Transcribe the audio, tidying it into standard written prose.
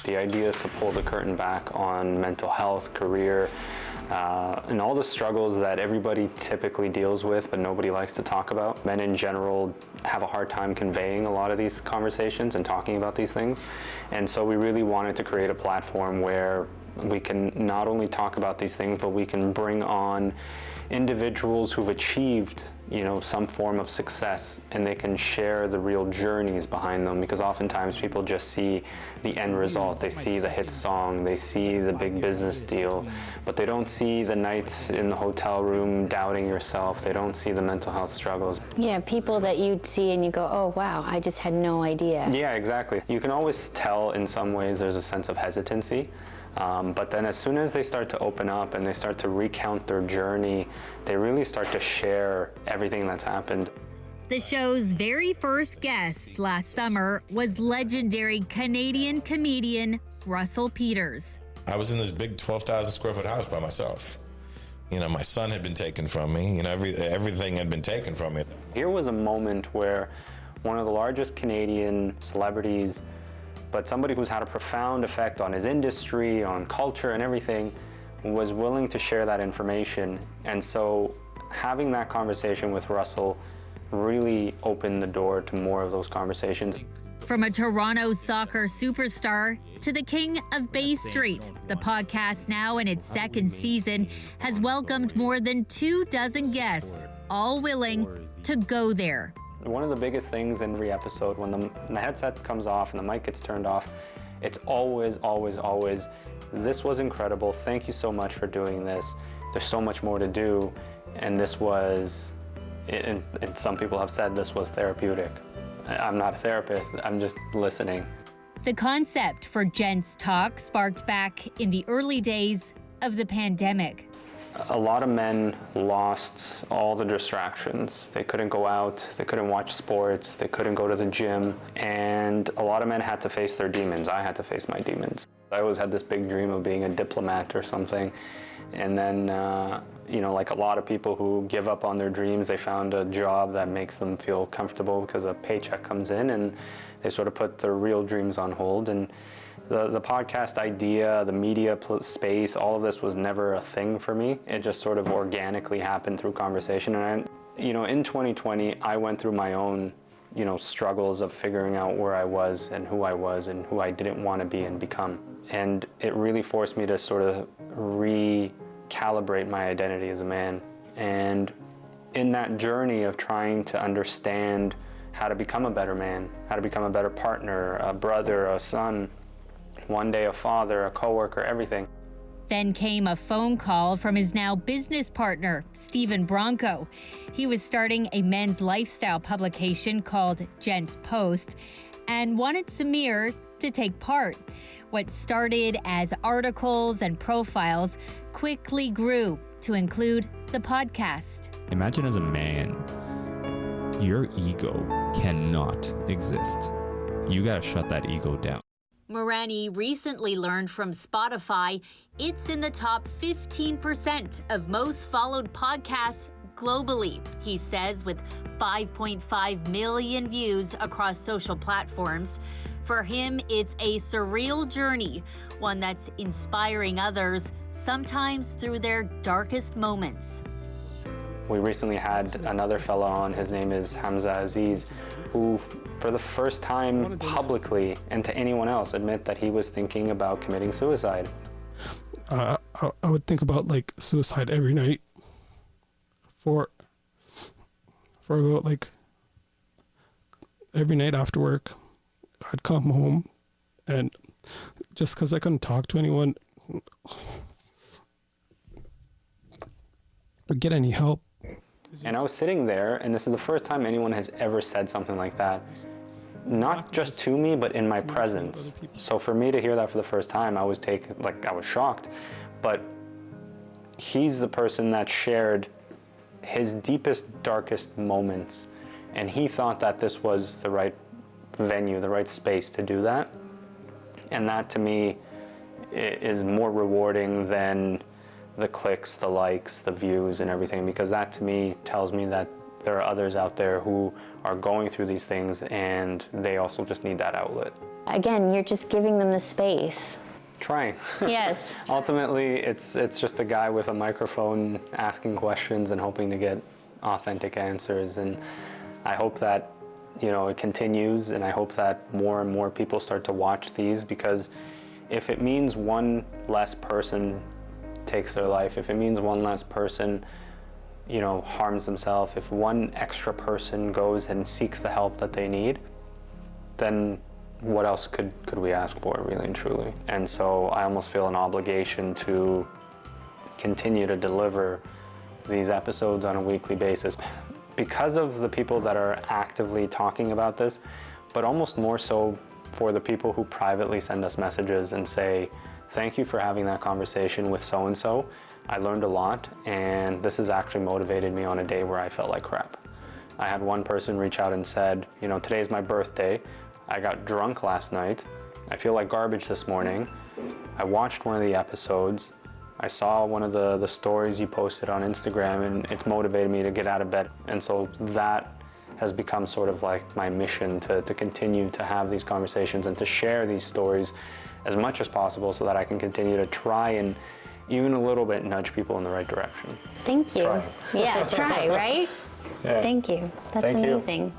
The idea is to pull the curtain back on mental health, career, and all the struggles that everybody typically deals with, but nobody likes to talk about. Men in general have a hard time conveying a lot of these conversations and talking about these things. And so we really wanted to create a platform where we can not only talk about these things, but we can bring on individuals who've achieved, some form of success, and they can share the real journeys behind them, because oftentimes people just see the end result. They see the hit song, they see the big business deal, but they don't see the nights in the hotel room doubting yourself. They don't see the mental health struggles. Yeah, people that you'd see and you go, oh wow, I just had no idea. Yeah, exactly. You can always tell in some ways there's a sense of hesitancy. But then as soon as they start to open up and they start to recount their journey, they really start to share everything that's happened. The show's very first guest last summer was legendary Canadian comedian Russell Peters. I was in this big 12,000 square foot house by myself. My son had been taken from me. Everything had been taken from me. Here was a moment where one of the largest Canadian celebrities, but somebody who's had a profound effect on his industry, on culture and everything, was willing to share that information. And so having that conversation with Russell really opened the door to more of those conversations. From a Toronto soccer superstar to the king of Bay Street, the podcast, now in its second season, has welcomed more than 24 guests, all willing to go there. One of the biggest things in every episode, when the headset comes off and the mic gets turned off, it's always, always, always, this was incredible. Thank you so much for doing this. There's so much more to do. And this was, and some people have said this was therapeutic. I'm not a therapist, I'm just listening. The concept for Gent's Talk sparked back in the early days of the pandemic. A lot of men lost all the distractions. They couldn't go out, they couldn't watch sports, they couldn't go to the gym, and a lot of men had to face their demons. I had to face my demons. I always had this big dream of being a diplomat or something, and then, like a lot of people who give up on their dreams, they found a job that makes them feel comfortable because a paycheck comes in, and they sort of put their real dreams on hold. And the podcast idea, the media space, all of this was never a thing for me. It just sort of organically happened through conversation. And in 2020, I went through my own, struggles of figuring out where I was and who I didn't want to be and become. And it really forced me to sort of recalibrate my identity as a man. And in that journey of trying to understand how to become a better man, how to become a better partner, a brother, a son, one day a father, a coworker, everything. Then came a phone call from his now business partner, Stephen Bronco. He was starting a men's lifestyle publication called Gent's Post and wanted Samir to take part. What started as articles and profiles quickly grew to include the podcast. Imagine as a man, your ego cannot exist. You gotta shut that ego down. Mourani recently learned from Spotify it's in the top 15% of most followed podcasts globally, he says, with 5.5 million views across social platforms. For him, it's a surreal journey, one that's inspiring others, sometimes through their darkest moments. We recently had another fellow on, his name is Hamza Aziz, who for the first time publicly and to anyone else admit that he was thinking about committing suicide. I would think about suicide every night for about every night after work. I'd come home and just because I couldn't talk to anyone or get any help. And I was sitting there, and this is the first time anyone has ever said something like that. Not just to me, but in my presence. So for me to hear that for the first time, I was shocked. But he's the person that shared his deepest, darkest moments. And he thought that this was the right venue, the right space to do that. And that to me is more rewarding than the clicks, the likes, the views and everything, because that to me tells me that there are others out there who are going through these things and they also just need that outlet. again, you're just giving them the space. Trying. Yes. Ultimately, it's just a guy with a microphone asking questions and hoping to get authentic answers. And I hope that, it continues, and I hope that more and more people start to watch these, because if it means one less person takes their life, if it means one less person, harms themselves, if one extra person goes and seeks the help that they need, then what else could we ask for, really and truly? And so I almost feel an obligation to continue to deliver these episodes on a weekly basis because of the people that are actively talking about this, but almost more so for the people who privately send us messages and say, thank you for having that conversation with so-and-so. I learned a lot, and this has actually motivated me on a day where I felt like crap. I had one person reach out and said, today's my birthday. I got drunk last night. I feel like garbage this morning. I watched one of the episodes. I saw one of the stories you posted on Instagram, and it's motivated me to get out of bed. And so that has become sort of like my mission to continue to have these conversations and to share these stories as much as possible so that I can continue to try and even a little bit nudge people in the right direction. Thank you. Try. Yeah, try, right? Yeah. Thank you. That's Thank you. amazing.